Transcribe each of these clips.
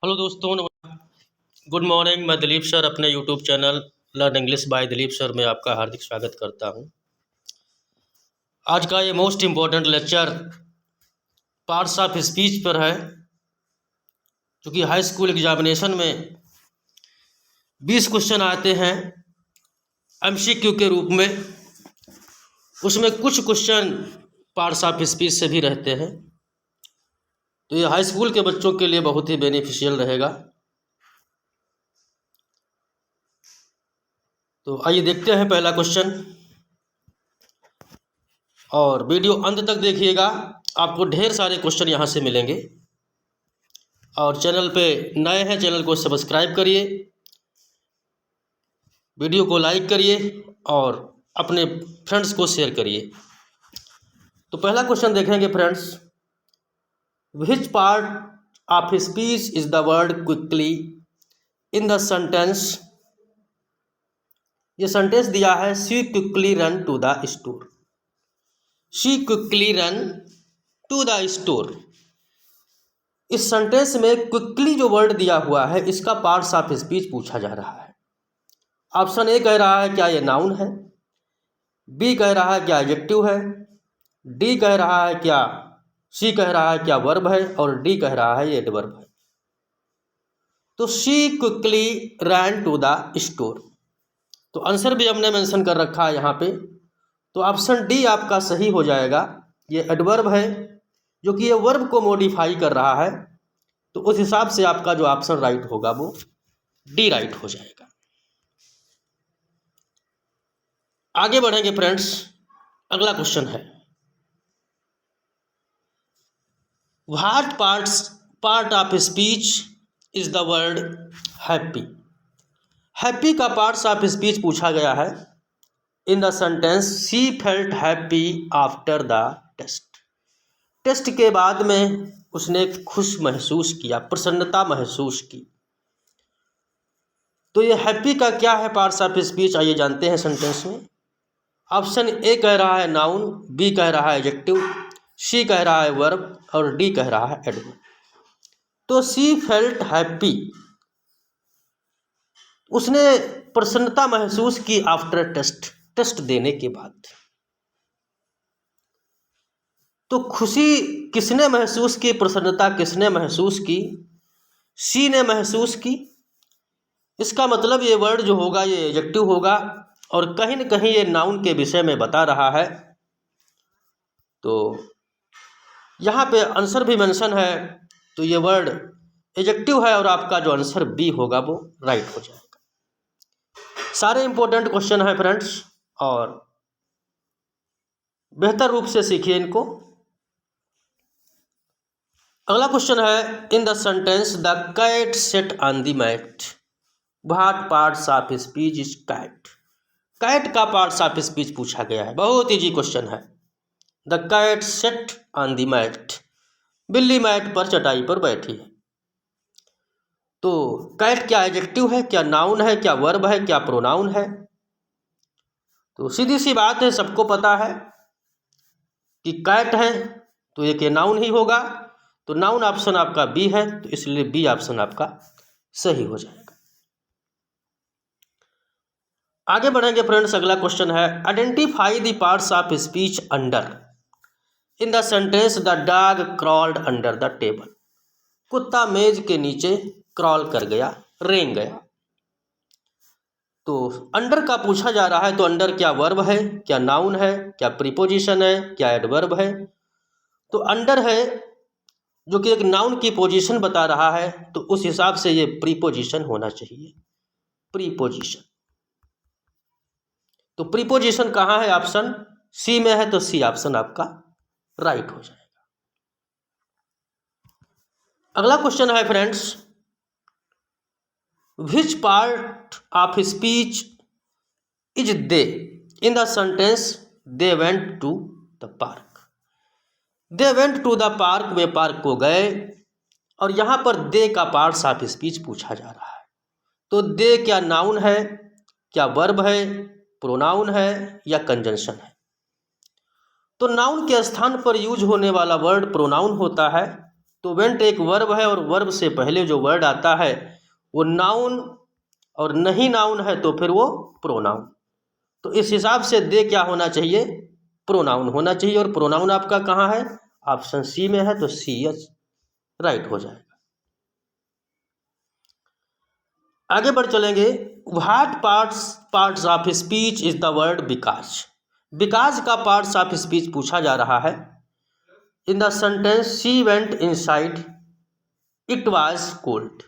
Hello दोस्तों, good morning. मैं Dilip sir अपने YouTube channel learn English by Dilip sir में आपका हार्दिक स्वागत करता हूं। आज का ये most important lecture parts of speech पर है, क्योंकि हाई स्कूल एग्जामिनेशन में 20 क्वेश्चन आते हैं एमसीक्यू के रूप में। उसमें कुछ क्वेश्चन पार्ट्स ऑफ स्पीच से भी रहते हैं, तो ये हाई स्कूल के बच्चों के लिए बहुत ही बेनिफिशियल रहेगा। तो आइए देखते हैं पहला क्वेश्चन, और वीडियो अंत तक देखिएगा, आपको ढेर सारे क्वेश्चन यहाँ से मिलेंगे। और चैनल पे नए हैं, चैनल को सब्सक्राइब करिए, वीडियो को लाइक करिए और अपने फ्रेंड्स को शेयर करिए। तो पहला क्वेश्चन देखेंगे friends, which part of speech is the word quickly in the sentence. ये सेंटेंस दिया है, she quickly run to the store. She quickly run to the store. इस सेंटेंस में क्विकली जो वर्ड दिया हुआ है, इसका पार्ट्स ऑफ स्पीच पूछा जा रहा है। ऑप्शन ए कह रहा है क्या ये नाउन है, बी कह रहा है क्या एडजेक्टिव है, डी कह रहा है क्या, सी कह रहा है क्या वर्ब है, और डी कह रहा है ये एडवर्ब है। तो she quickly ran to the store, तो आंसर भी हमने मेंशन कर रखा है यहाँ पे। तो ऑप्शन डी आपका सही हो जाएगा। ये एडवर्ब है, जो कि ये वर्ब को मॉडिफाई कर रहा है, तो उस हिसाब से आपका जो ऑप्शन राइट होगा वो डी राइट हो जाएगा। आगे बढ़ेंगे फ्रेंड्स, अगला क्वेश्चन है, what part of speech is the word happy. Happy का पार्ट्स ऑफ स्पीच पूछा गया है in the sentence she felt happy after the test. Test के बाद में उसने खुश महसूस किया, प्रसन्नता महसूस की। तो ये हैप्पी का क्या है पार्ट्स ऑफ स्पीच, आइए जानते हैं सेंटेंस में। ऑप्शन ए कह रहा है नाउन, बी कह रहा है एडजेक्टिव, सी कह रहा है वर्ब और डी कह रहा है एडवर्ब। तो सी फेल्ट हैप्पी, उसने प्रसन्नता महसूस की आफ्टर टेस्ट, टेस्ट देने के बाद। तो खुशी किसने महसूस की, प्रसन्नता किसने महसूस की, सी ने महसूस की। इसका मतलब ये वर्ड जो होगा ये एडजेक्टिव होगा, और कहीं न कहीं ये नाउन के विषय में बता रहा है। तो यहाँ पे आंसर भी मेंशन है, तो ये वर्ड एडजेक्टिव है और आपका जो आंसर बी होगा वो राइट हो जाएगा। सारे इंपॉर्टेंट क्वेश्चन है फ्रेंड्स, और बेहतर रूप से सीखिए इनको। अगला क्वेश्चन है, in the sentence the cat sat on the mat, what parts of speech is cat. Cat का पार्ट्स ऑफ स्पीच पूछा गया है, बहुत इजी क्वेश्चन है। The cat sat on the mat, बिल्ली मैट पर चटाई पर बैठी है। तो कैट क्या एडजेक्टिव है, क्या नाउन है, क्या वर्ब है, क्या प्रोनाउन है। तो सीधी सी बात है, सबको पता है कि कैट है तो एक ये नाउन ही होगा। तो नाउन ऑप्शन आपका बी है, तो इसलिए बी ऑप्शन आपका सही हो जाएगा। आगे बढ़ेंगे फ्रेंड्स, अगला क्वेश्चन है, identify the parts of speech under in the sentence the dog crawled under the table. कुत्ता मेज के नीचे क्रॉल कर गया, रेंग गया। तो अंडर का पूछा जा रहा है, तो अंडर क्या वर्ब है, क्या नाउन है, क्या प्रीपोजिशन है, क्या एडवर्ब है। तो अंडर है, जो कि एक नाउन की पोजीशन बता रहा है, तो उस हिसाब से ये प्रीपोजिशन होना चाहिए, प्रीपोजिशन। तो प्रीपोजिशन कहाँ है, ऑप्शन सी में है, तो सी ऑप्शन आपका राइट हो जाएगा। अगला क्वेश्चन है friends, which part of speech is they in the sentence they went to the park. They went to the park, वे पार्क को गए, और यहाँ पर दे का पार्ट्स ऑफ स्पीच पूछा जा रहा है। तो दे क्या नाउन है, क्या वर्ब है, प्रोनाउन है या कंजंक्शन है। तो नाउन के स्थान पर यूज होने वाला वर्ड प्रोनाउन होता है, तो वेंट एक वर्ब है और वर्ब से पहले जो वर्ड आता है वो नाउन, और नहीं नाउन है तो फिर वो प्रोनाउन। तो इस हिसाब से दे क्या होना चाहिए, प्रोनाउन होना चाहिए। और प्रोनाउन आपका कहाँ है, ऑप्शन सी में है, तो सी एच राइट हो जाएगा। आगे बढ़ चलेंगे। What parts of speech is the word because. Because का पार्ट्स ऑफ स्पीच पूछा जा रहा है। In the sentence she went inside it was cold.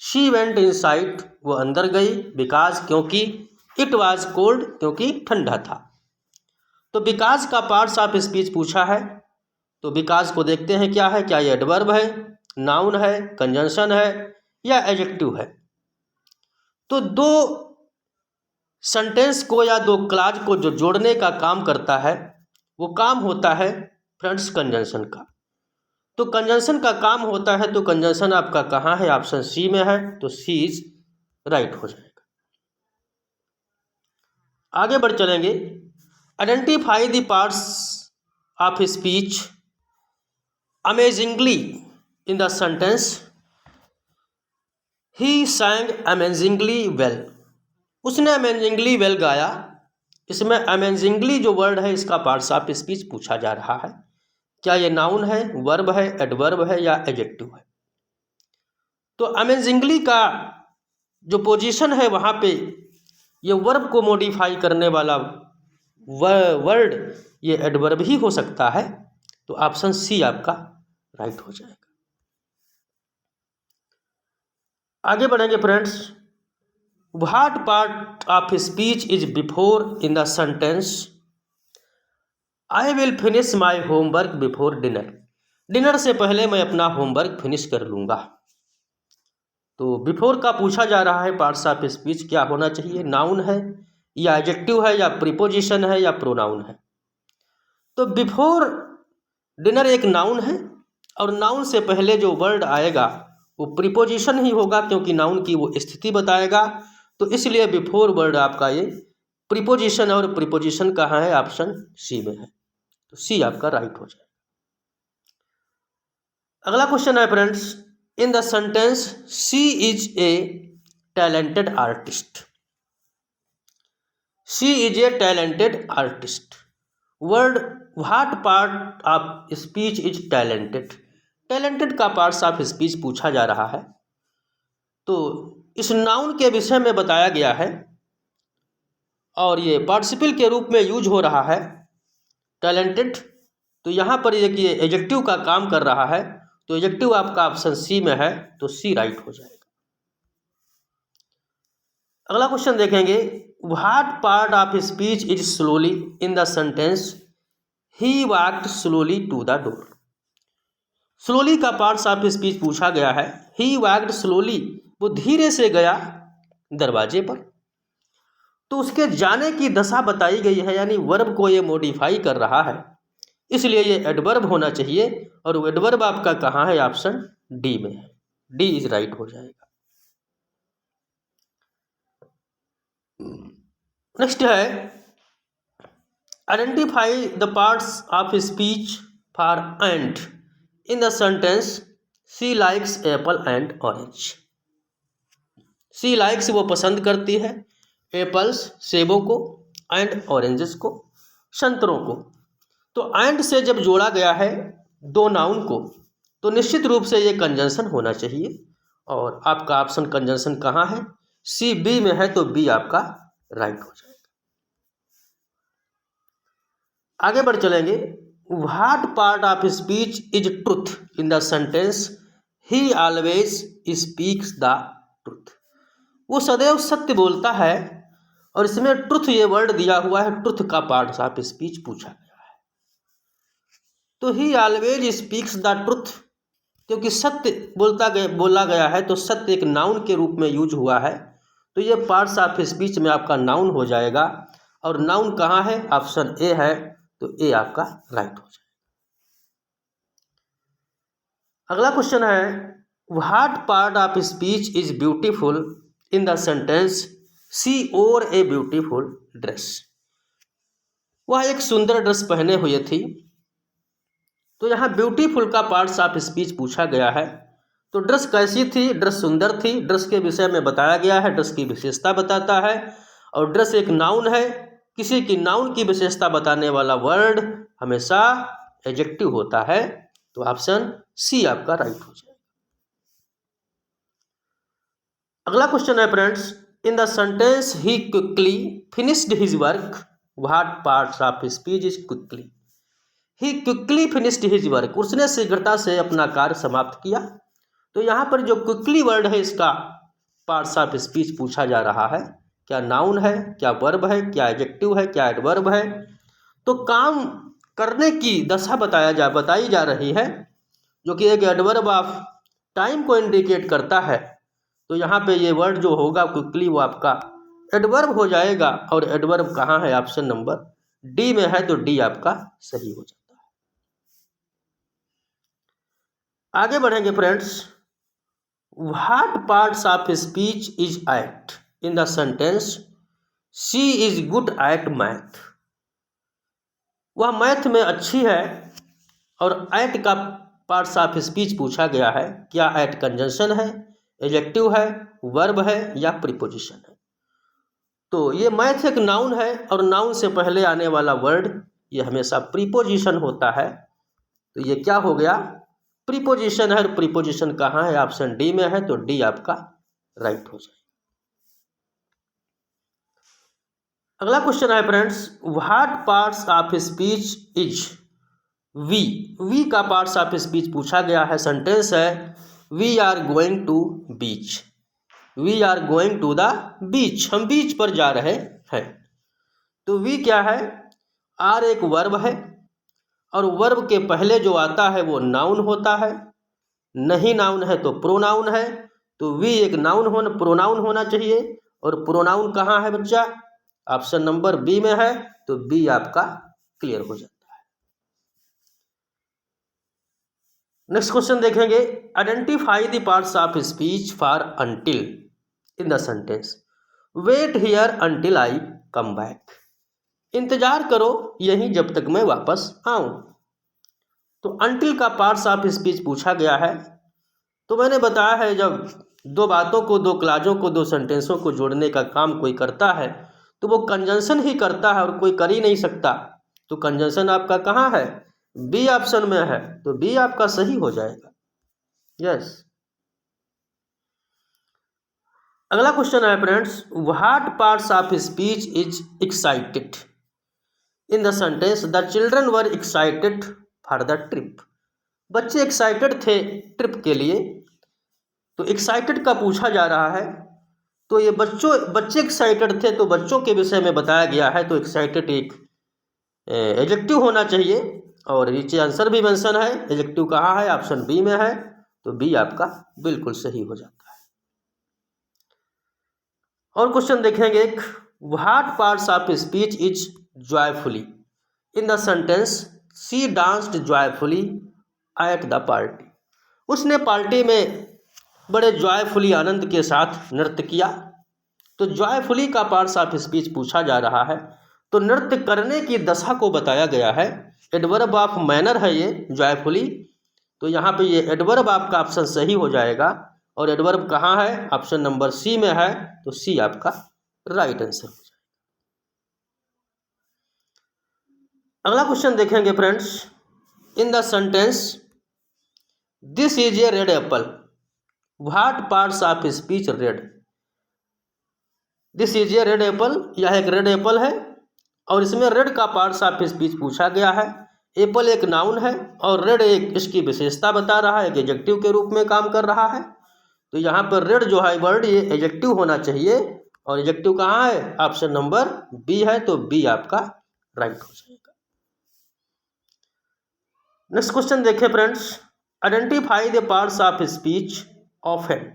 She went inside वो अंदर गई, बिकॉज क्योंकि, इट वाज कोल्ड क्योंकि ठंडा था। तो बिकॉज का पार्ट्स ऑफ स्पीच पूछा है, तो बिकॉज को देखते हैं क्या है, क्या ये एडवर्ब है, नाउन है, कंजंक्शन है या एडजेक्टिव है। तो दो सेंटेंस को या दो क्लाज को जो जोड़ने का काम करता है वो काम होता है फ्रेंड्स कंजंक्शन का। तो कंजंक्शन का काम होता है, तो कंजंक्शन आपका कहाँ है, ऑप्शन सी में है, तो सी इज राइट हो जाएगा। आगे बढ़ चलेंगे। Identify the parts of speech amazingly in the sentence he सैंग amazingly well. उसने अमेजिंगली वेल गाया। इसमें अमेजिंगली जो वर्ड है इसका पार्ट्स ऑफ स्पीच पूछा जा रहा है। क्या ये नाउन है, वर्ब है, एडवर्ब है या एडजेक्टिव है। तो अमेजिंगली का जो पोजीशन है वहाँ पे ये वर्ब को मॉडिफाई करने वाला वर्ड ये एडवर्ब ही हो सकता है, तो ऑप्शन सी आपका राइट हो जाएगा। आगे बढ़ेंगे friends. What part of speech is before in the sentence I will finish my homework before dinner. Dinner से पहले मैं अपना होमवर्क फिनिश कर लूँगा। तो बिफोर का पूछा जा रहा है पार्ट्स ऑफ स्पीच क्या होना चाहिए, नाउन है या एडजेक्टिव है या प्रीपोजिशन है या प्रोनाउन है। तो बिफोर डिनर एक नाउन है और नाउन से पहले जो वर्ड आएगा वो प्रीपोजिशन ही होगा क्योंकि नाउन की वो स्थिति बताएगा। तो इसलिए बिफोर वर्ड आपका ये प्रीपोजिशन, और प्रीपोजिशन कहाँ है, ऑप्शन सी में है, तो सी आपका राइट हो जाएगा। अगला क्वेश्चन है friends. In the sentence she is a talented artist. She is a talented artist. Word what part of speech is talented. Talented का पार्ट्स ऑफ स्पीच पूछा जा रहा है। तो इस नाउन के विषय में बताया गया है और ये पार्टिसिपल के रूप में यूज हो रहा है टैलेंटेड। तो यहाँ पर ये एडजेक्टिव का काम कर रहा है, तो एडजेक्टिव आपका ऑप्शन सी में है, तो सी राइट हो जाएगा। अगला क्वेश्चन देखेंगे। What part of speech is slowly in the sentence he walked slowly to the door. Slowly का पार्ट्स ऑफ स्पीच पूछा गया है। ही वॉक्ड स्लोली वो धीरे से गया दरवाजे पर। तो उसके जाने की दशा बताई गई है, यानी वर्ब को ये मॉडिफाई कर रहा है, इसलिए ये एडवर्ब होना चाहिए और वो एडवर्ब आपका कहाँ है, ऑप्शन डी में है, डी इज राइट हो जाएगा। नेक्स्ट है identify the parts of speech for and in the sentence she likes Apple and orange. She likes वो पसंद करती है एप्पल्स सेबों को, एंड ऑरेंजेस को संतरों को। तो एंड से जब जोड़ा गया है दो नाउन को तो निश्चित रूप से ये कंजंक्शन होना चाहिए, और आपका ऑप्शन कंजंक्शन कहाँ है, सी बी में है, तो बी आपका राइट हो जाएगा। आगे बढ़ चलेंगे। What part of speech is truth in the sentence he always speaks the truth. वो सदैव सत्य बोलता है, और इसमें ट्रुथ ये वर्ड दिया हुआ है, ट्रुथ का पार्ट ऑफ स्पीच पूछा गया है। तो ही ऑलवेज स्पीक्स द ट्रुथ, क्योंकि सत्य बोला गया है, तो सत्य एक नाउन के रूप में यूज हुआ है, तो ये पार्ट्स ऑफ स्पीच में आपका नाउन हो जाएगा। और नाउन कहाँ है, ऑप्शन ए है, तो ए आपका राइट हो जाएगा। अगला क्वेश्चन है what part of speech is beautiful in the sentence she wore a beautiful dress. वह एक सुंदर ड्रेस पहने हुए थी। तो यहाँ ब्यूटीफुल का पार्ट्स ऑफ स्पीच पूछा गया है। तो ड्रेस कैसी थी? ड्रेस सुंदर थी। ड्रेस के विषय में बताया गया है, ड्रेस की विशेषता बताता है। और ड्रेस एक नाउन है, किसी की नाउन की विशेषता बताने वाला वर्ड हमेशा एडजेक्टिव होता है। तो ऑप्शन सी आपका राइट हो जाएगा। अगला क्वेश्चन है friends, in the sentence he quickly finished his work, what parts of speech is quickly? He quickly finished his work, उसने शीघ्रता से अपना कार्य समाप्त किया। तो यहाँ पर जो क्विकली वर्ड है, इसका पार्ट्स ऑफ स्पीच पूछा जा रहा है। क्या नाउन है, क्या वर्ब है, क्या एडजेक्टिव है, क्या एडवर्ब है? तो काम करने की दशा बताई जा रही है, जो कि एक एडवर्ब ऑफ टाइम को इंडिकेट करता है। तो यहाँ पे ये वर्ड जो होगा क्विकली, वो आपका एडवर्ब हो जाएगा। और एडवर्ब कहाँ है? ऑप्शन नंबर डी में है, तो डी आपका सही हो जाता है। आगे बढ़ेंगे friends. What parts of speech is at in the sentence she is good at math? वह मैथ में अच्छी है। और एट का पार्ट्स ऑफ स्पीच पूछा गया है। क्या एट कंजंक्शन है, एडजेक्टिव है, वर्ब है या प्रीपोजिशन है? तो ये मैथ एक नाउन है, और नाउन से पहले आने वाला वर्ड ये हमेशा प्रीपोजिशन होता है। तो ये क्या हो गया? प्रीपोजिशन है। और प्रीपोजिशन कहाँ है? ऑप्शन डी में है, तो डी आपका राइट हो जाए। अगला क्वेश्चन है friends, what parts of speech is we? We का पार्ट्स ऑफ स्पीच पूछा गया है। सेंटेंस है we are going to beach, we are going to the beach, हम बीच पर जा रहे हैं। तो वी क्या है? आर एक वर्ब है, और वर्ब के पहले जो आता है वो नाउन होता है। नहीं नाउन है तो प्रोनाउन है। तो वी एक प्रोनाउन होना चाहिए। और प्रोनाउन कहाँ है बच्चा? ऑप्शन नंबर बी में है, तो बी आपका क्लियर हो जाता है। नेक्स्ट क्वेश्चन देखेंगे, identify the parts of speech for until in the sentence wait here until I come back. इंतजार करो यहीं जब तक मैं वापस आऊं। तो अंटिल का पार्ट्स ऑफ स्पीच पूछा गया है। तो मैंने बताया है, जब दो बातों को, दो क्लाजों को, दो सेंटेंसों को जोड़ने का काम कोई करता है तो वो कंजंक्शन ही करता है, और कोई कर ही नहीं सकता। तो कंजंक्शन आपका कहाँ है? बी ऑप्शन में है, तो बी आपका सही हो जाएगा। यस। अगला क्वेश्चन है friends, what parts of speech is excited in the sentence the children were excited for the trip? बच्चे एक्साइटेड थे ट्रिप के लिए। तो एक्साइटेड का पूछा जा रहा है। तो ये बच्चे एक्साइटेड थे, तो बच्चों के विषय में बताया गया है। तो एक्साइटेड एक एडजेक्टिव होना चाहिए, और नीचे आंसर भी मेंशन है। एडजेक्टिव कहाँ है? ऑप्शन बी में है, तो बी आपका बिल्कुल सही हो जाता है। और क्वेश्चन देखेंगे, what parts of speech is joyfully in the sentence she danced joyfully at the party? उसने पार्टी में बड़े जॉयफुली, आनंद के साथ नृत्य किया। तो जॉयफुली का पार्ट्स ऑफ स्पीच पूछा जा रहा है। तो नृत्य करने की दशा को बताया गया है। एडवर्ब ऑफ मैनर है ये जॉयफुली। तो यहाँ पे ये एडवर्ब आपका ऑप्शन सही हो जाएगा। और एडवर्ब कहाँ है? ऑप्शन नंबर सी में है, तो सी आपका राइट आंसर हो जाएगा। अगला क्वेश्चन देखेंगे friends, in the sentence this is a red Apple, what parts of speech red? This is a red Apple, यह एक रेड एप्पल है, और इसमें रेड का पार्ट्स ऑफ स्पीच पूछा गया है। एप्पल एक नाउन है, और रेड एक इसकी विशेषता बता रहा है, एक एडजेक्टिव के रूप में काम कर रहा है। तो यहाँ पर रेड जो है वर्ड, ये एडजेक्टिव होना चाहिए। और एडजेक्टिव कहाँ है? ऑप्शन नंबर बी है, तो बी आपका राइट हो जाएगा। नेक्स्ट क्वेश्चन देखें friends, identify the parts of speech often.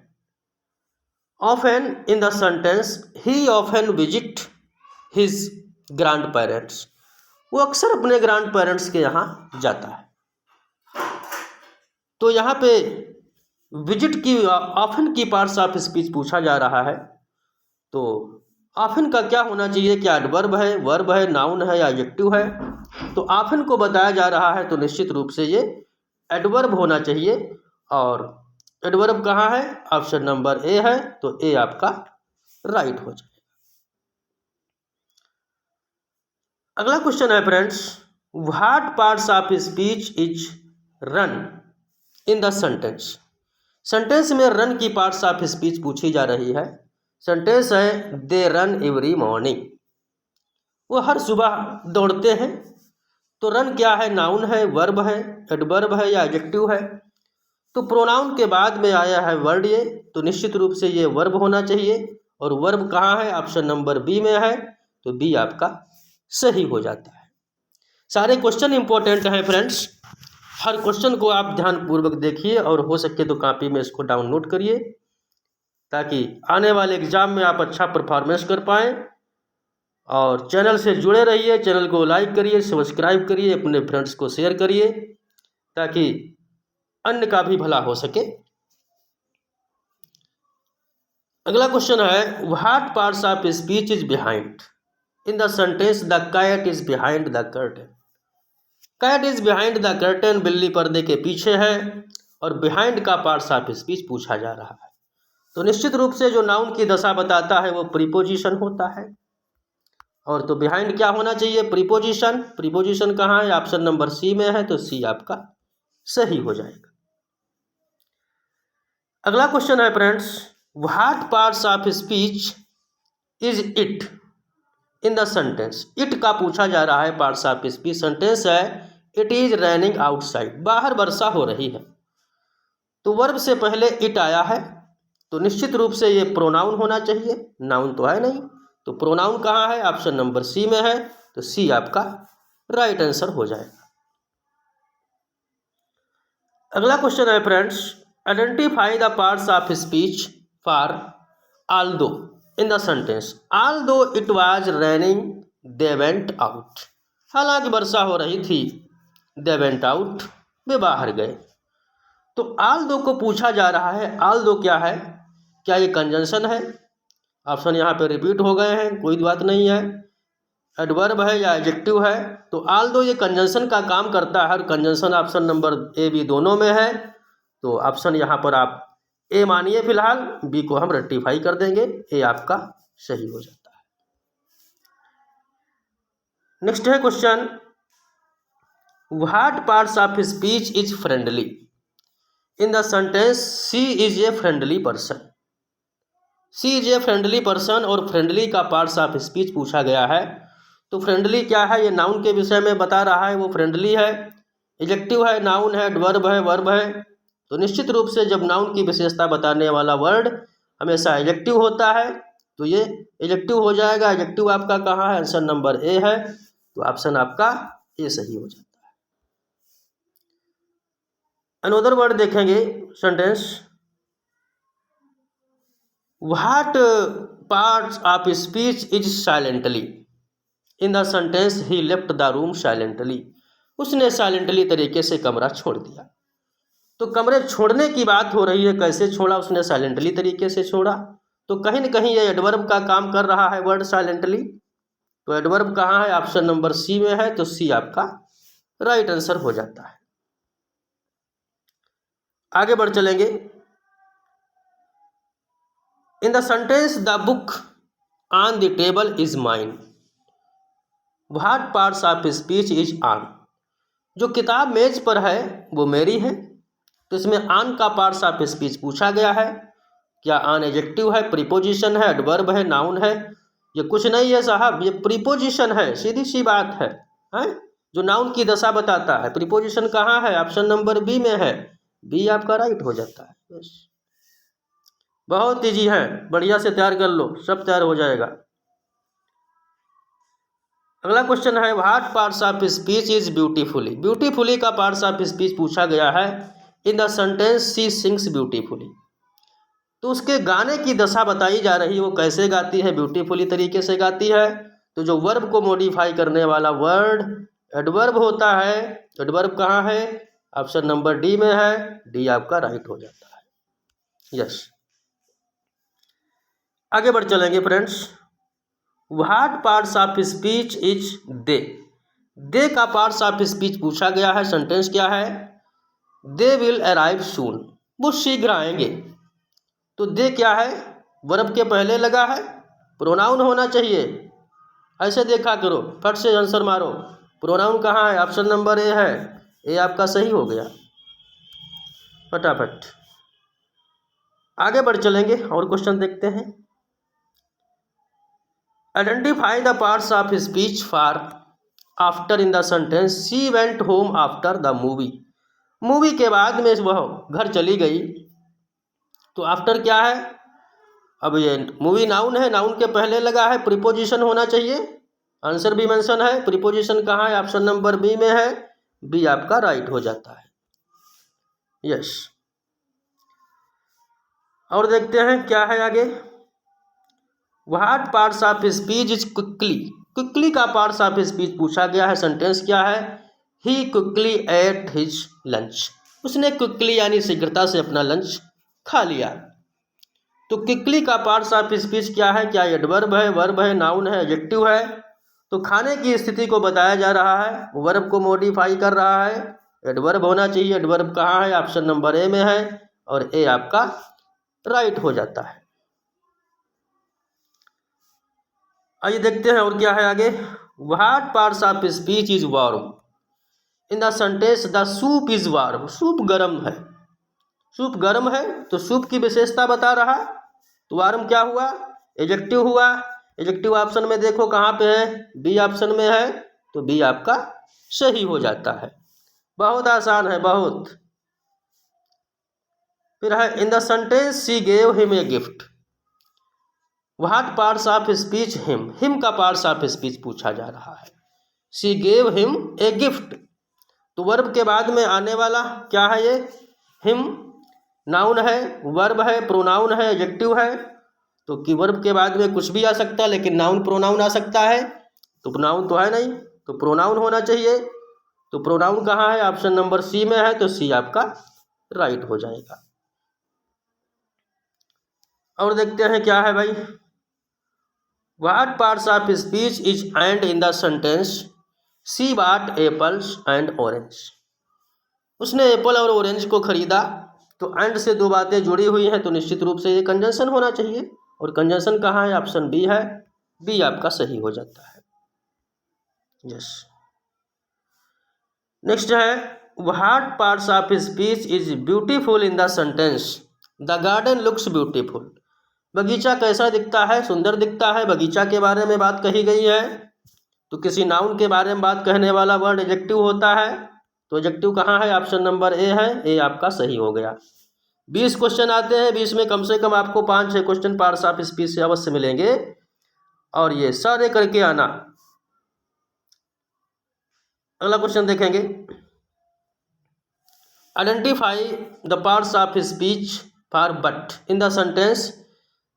Often in the sentence he often visit his grand parents, वो अक्सर अपने ग्रैंड पेरेंट्स के यहाँ जाता है। तो यहाँ पे विजिट की, ऑफन की पार्ट्स ऑफ स्पीच पूछा जा रहा है। तो ऑफन का क्या होना चाहिए, क्या एडवर्ब है, वर्ब है, नाउन है या एडजेक्टिव है। तो ऑफन को बताया जा रहा है तो निश्चित रूप से ये एडवर्ब होना चाहिए। और एडवर्ब कहाँ है, ऑप्शन नंबर ए है, तो ए आपका राइट हो जाए। अगला क्वेश्चन है friends, what parts of speech is run in the sentence. Sentence में रन की पार्ट्स ऑफ स्पीच पूछी जा रही है। सेंटेंस है दे रन एवरी मॉर्निंग, वो हर सुबह दौड़ते हैं। तो रन क्या है, नाउन है, वर्ब है, एडवर्ब है या एडजेक्टिव है। तो प्रोनाउन के बाद में आया है वर्ड ये, तो निश्चित रूप से ये वर्ब होना चाहिए। और वर्ब कहाँ है, ऑप्शन नंबर बी में है, तो बी आपका सही हो जाता है। सारे क्वेश्चन इंपॉर्टेंट हैं फ्रेंड्स, हर क्वेश्चन को आप ध्यानपूर्वक देखिए और हो सके तो कॉपी में इसको डाउनलोड करिए, ताकि आने वाले एग्जाम में आप अच्छा परफॉर्मेंस कर पाएँ। और चैनल से जुड़े रहिए, चैनल को लाइक करिए, सब्सक्राइब करिए, अपने फ्रेंड्स को शेयर करिए, ताकि अन्य का भी भला हो सके। अगला क्वेश्चन है, what parts of speech is behind in the sentence the cat is behind the curtain. Cat is behind the curtain, बिल्ली पर्दे के पीछे है, और बिहाइंड का पार्ट्स ऑफ स्पीच पूछा जा रहा है। तो निश्चित रूप से जो नाउन की दशा बताता है वो प्रीपोजिशन होता है। और तो बिहाइंड क्या होना चाहिए, प्रीपोजिशन। प्रीपोजिशन कहाँ है, ऑप्शन नंबर सी में है, तो सी आपका सही हो जाएगा। अगला क्वेश्चन है friends, what parts of speech is it in the sentence. It का पूछा जा रहा है पार्ट्स ऑफ स्पीच। सेंटेंस है इट इज रेनिंग आउटसाइड, बाहर वर्षा हो रही है। तो वर्ब से पहले इट आया है, तो निश्चित रूप से ये प्रोनाउन होना चाहिए, नाउन तो है नहीं। तो प्रोनाउन कहाँ है, ऑप्शन नंबर सी में है, तो सी आपका राइट आंसर हो जाएगा। अगला क्वेश्चन है friends, identify the parts of speech for although in the sentence. Although it was raining they went out, हालांकि वर्षा हो रही थी, दे वेंट आउट, वे बाहर गए। तो ऑल्दो को पूछा जा रहा है, ऑल्दो क्या है, क्या ये कंजंक्शन है। ऑप्शन यहाँ पे रिपीट हो गए हैं, कोई बात नहीं है, एडवर्ब है या एडजेक्टिव है। तो ऑल्दो ये कंजंक्शन का काम करता है, और conjunction option number A B दोनों में है। तो ऑप्शन यहाँ पर आप ए मानिए फिलहाल, बी को हम रेक्टिफाई कर देंगे, ए आपका सही हो जाता है। नेक्स्ट है question, what parts of speech is friendly in the sentence she is a friendly person. She is a friendly person, और फ्रेंडली का पार्ट्स ऑफ स्पीच पूछा गया है। तो फ्रेंडली क्या है, ये नाउन के विषय में बता रहा है, वो फ्रेंडली है। एडजेक्टिव है, नाउन है, एडवर्ब है, वर्ब है। तो निश्चित रूप से जब नाउन की विशेषता बताने वाला वर्ड हमेशा एडजेक्टिव होता है, तो ये एडजेक्टिव हो जाएगा। एडजेक्टिव आपका कहाँ है, आंसर नंबर ए है, तो ऑप्शन आपका ए सही हो जाता है। अनदर वर्ड देखेंगे, sentence what parts of speech is silently in the sentence he left the room silently. उसने साइलेंटली तरीके से कमरा छोड़ दिया। तो कमरे छोड़ने की बात हो रही है, कैसे छोड़ा, उसने साइलेंटली तरीके से छोड़ा। तो कहीं न कहीं ये एडवर्ब का काम कर रहा है वर्ड साइलेंटली। तो एडवर्ब कहाँ है, ऑप्शन नंबर सी में है, तो सी आपका राइट आंसर हो जाता है। आगे बढ़ चलेंगे, इन the sentence the book on the table is mine, what parts of speech is on. जो किताब मेज पर है वो मेरी है। तो इसमें ऑन का पार्ट्स ऑफ स्पीच पूछा गया है। क्या ऑन एडजेक्टिव है, प्रीपोजिशन है, एडवर्ब है, नाउन है। ये कुछ नहीं है साहब, ये प्रीपोजिशन है, सीधी सी बात है, हैं? जो नाउन की दशा बताता है। प्रीपोजिशन कहाँ है, ऑप्शन नंबर बी में है, बी आपका राइट हो जाता है। बस बहुत ईजी है, बढ़िया से तैयार कर लो, सब तैयार हो जाएगा। अगला क्वेश्चन है, what parts of speech is beautifully. Beautifully का पार्ट्स ऑफ स्पीच पूछा गया है। In the sentence she sings beautifully. तो उसके गाने की दशा बताई जा रही है, वो कैसे गाती है, ब्यूटीफुली तरीके से गाती है। तो जो वर्ब को मॉडिफाई करने वाला वर्ड एडवर्ब होता है। एडवर्ब कहाँ है, ऑप्शन नंबर डी में है, डी आपका राइट हो जाता है। यस, आगे बढ़ चलेंगे friends. What parts of speech is दे का पार्ट्स ऑफ स्पीच पूछा गया है। सेंटेंस क्या है? दे विल अराइव सून, वो शीघ्र आएंगे। तो दे क्या है? वर्ब के पहले लगा है, प्रोनाउन होना चाहिए। ऐसे देखा करो, फट से आंसर मारो। प्रोनाउन कहाँ है? ऑप्शन नंबर ए है, ए आपका सही हो गया। फटाफट आगे बढ़ चलेंगे और क्वेश्चन देखते हैं। Identify the parts of speech for after in the sentence she went home after the movie. Movie के बाद में वह घर चली गई। तो आफ्टर क्या है? अब ये मूवी नाउन है, नाउन के पहले लगा है, प्रीपोजिशन होना चाहिए। आंसर भी मेंशन है। प्रीपोजिशन कहाँ है? ऑप्शन नंबर बी में है, बी आपका राइट हो जाता है। यस। और देखते हैं क्या है आगे। What parts of speech is quickly, quickly का पार्ट्स ऑफ स्पीच पूछा गया है। सेंटेंस क्या है? ही क्विकली एट हिज लंच, उसने क्विकली यानी शीघ्रता से अपना लंच खा लिया। तो क्विकली का पार्ट्स ऑफ स्पीच क्या है? क्या एडवर्ब है, वर्ब है, नाउन है, एडजेक्टिव है? तो खाने की स्थिति को बताया जा रहा है, वर्ब को मॉडिफाई कर रहा है, एडवर्ब होना चाहिए। एडवर्ब कहाँ है? ऑप्शन नंबर ए में है, और ए आपका राइट हो जाता है। आइए देखते हैं और क्या है आगे। What parts of speech is warm in the sentence the soup is warm, soup गर्म है। सूप गर्म है तो सूप की विशेषता बता रहा है। तो वार्म क्या हुआ? एडजेक्टिव हुआ। एडजेक्टिव ऑप्शन में देखो कहाँ पे है? बी ऑप्शन में है, तो बी आपका सही हो जाता है। बहुत आसान है, बहुत। फिर है in the sentence she gave him a gift. What parts of speech him, him का पार्ट्स ऑफ स्पीच पूछा जा रहा है। She gave him a gift, तो वर्ब के बाद में आने वाला क्या है? ये हिम नाउन है, वर्ब है, प्रोनाउन है, एडजेक्टिव है। तो कि वर्ब के बाद में कुछ भी आ सकता है, लेकिन नाउन प्रोनाउन आ सकता है। तो प्रोनाउन तो है नहीं, तो प्रोनाउन होना चाहिए। तो प्रोनाउन कहाँ है? ऑप्शन नंबर सी में है, तो सी आपका राइट हो जाएगा। और देखते हैं क्या है भाई। What parts of speech is and in the sentence she bought apples and orange. उसने एप्पल और ऑरेंज को खरीदा। तो एंड से दो बातें जुड़ी हुई हैं, तो निश्चित रूप से ये कंजंक्शन होना चाहिए। और कंजंक्शन कहाँ है? ऑप्शन बी है, बी आपका सही हो जाता है। यस। नेक्स्ट है what parts of speech is beautiful in the sentence the garden looks beautiful. बगीचा कैसा दिखता है? सुंदर दिखता है। बगीचा के बारे में बात कही गई है। तो किसी नाउन के बारे में बात कहने वाला वर्ड एडजेक्टिव होता है। तो एडजेक्टिव कहाँ है? ऑप्शन नंबर ए है, ए आपका सही हो गया। 20 क्वेश्चन आते हैं, 20 में कम से कम आपको 5-6 क्वेश्चन पार्ट्स ऑफ स्पीच से अवश्य मिलेंगे, और ये सारे करके आना। अगला क्वेश्चन देखेंगे। Identify the parts of speech for but in the sentence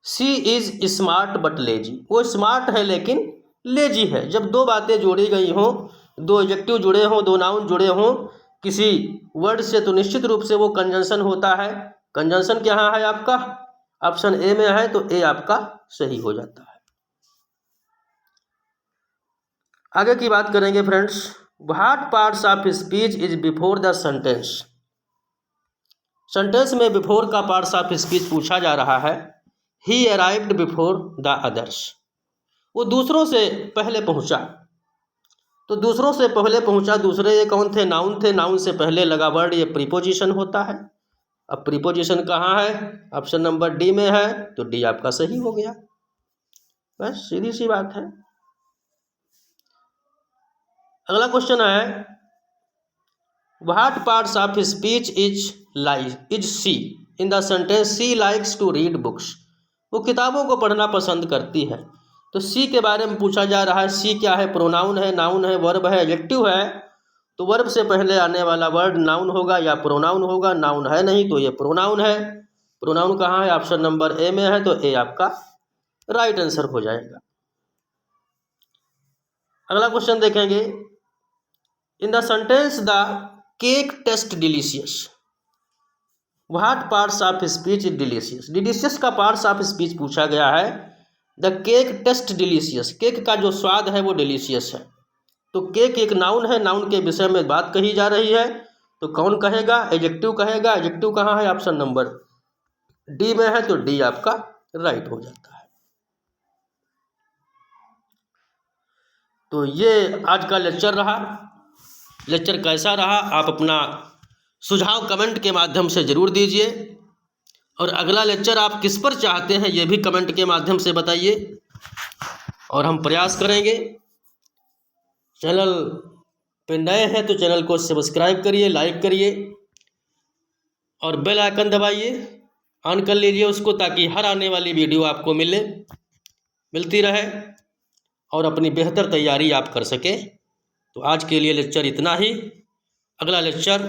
she is smart but lazy. वो स्मार्ट है लेकिन लेजी है। जब दो बातें जोड़ी गई हों, दो एडजेक्टिव जुड़े हों, दो नाउन जुड़े हों किसी वर्ड से, तो निश्चित रूप से वो कंजंक्शन होता है। कंजंक्शन कहाँ है आपका? ऑप्शन ए में है, तो ए आपका सही हो जाता है। आगे की बात करेंगे friends. What parts of speech is before the sentence. Sentence में बिफोर का पार्ट्स ऑफ स्पीच पूछा जा रहा है। ही अराइव्ड बिफोर द अदर्स, वो दूसरों से पहले पहुंचा। तो दूसरों से पहले पहुंचा, दूसरे ये कौन थे? नाउन थे। नाउन से पहले लगा वर्ड, ये प्रीपोजिशन होता है। अब प्रीपोजिशन कहाँ है? ऑप्शन नंबर डी में है, तो डी आपका सही हो गया। बस सीधी सी बात है। अगला क्वेश्चन है what parts of speech is she in the sentence she likes to read books. वो किताबों को पढ़ना पसंद करती है। तो सी के बारे में पूछा जा रहा है। सी क्या है? प्रोनाउन है, नाउन है, वर्ब है, एडजेक्टिव है। तो वर्ब से पहले आने वाला वर्ड नाउन होगा या प्रोनाउन होगा। नाउन है नहीं, तो ये प्रोनाउन है। प्रोनाउन कहाँ है? ऑप्शन नंबर ए में है, तो ए आपका राइट आंसर हो जाएगा। अगला क्वेश्चन देखेंगे। In the sentence the cake taste delicious, what parts of speech is delicious. Delicious का पार्ट्स ऑफ स्पीच पूछा गया है। The cake taste delicious, cake का जो स्वाद है वो डिलीशियस है। तो केक एक नाउन है, नाउन के विषय में बात कही जा रही है, तो कौन कहेगा? एडजेक्टिव कहेगा। एडजेक्टिव कहाँ है? ऑप्शन नंबर डी में है, तो डी आपका राइट हो जाता है। तो ये आज का लेक्चर रहा। लेक्चर कैसा रहा आप अपना सुझाव कमेंट के माध्यम से ज़रूर दीजिए, और अगला लेक्चर आप किस पर चाहते हैं ये भी कमेंट के माध्यम से बताइए, और हम प्रयास करेंगे। चैनल पे नए हैं तो चैनल को सब्सक्राइब करिए, लाइक करिए और बेल आइकन दबाइए, ऑन कर लीजिए उसको, ताकि हर आने वाली वीडियो आपको मिलती रहे और अपनी बेहतर तैयारी आप कर सकें। तो आज के लिए लेक्चर इतना ही। अगला लेक्चर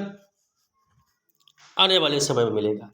आने वाले समय में मिलेगा।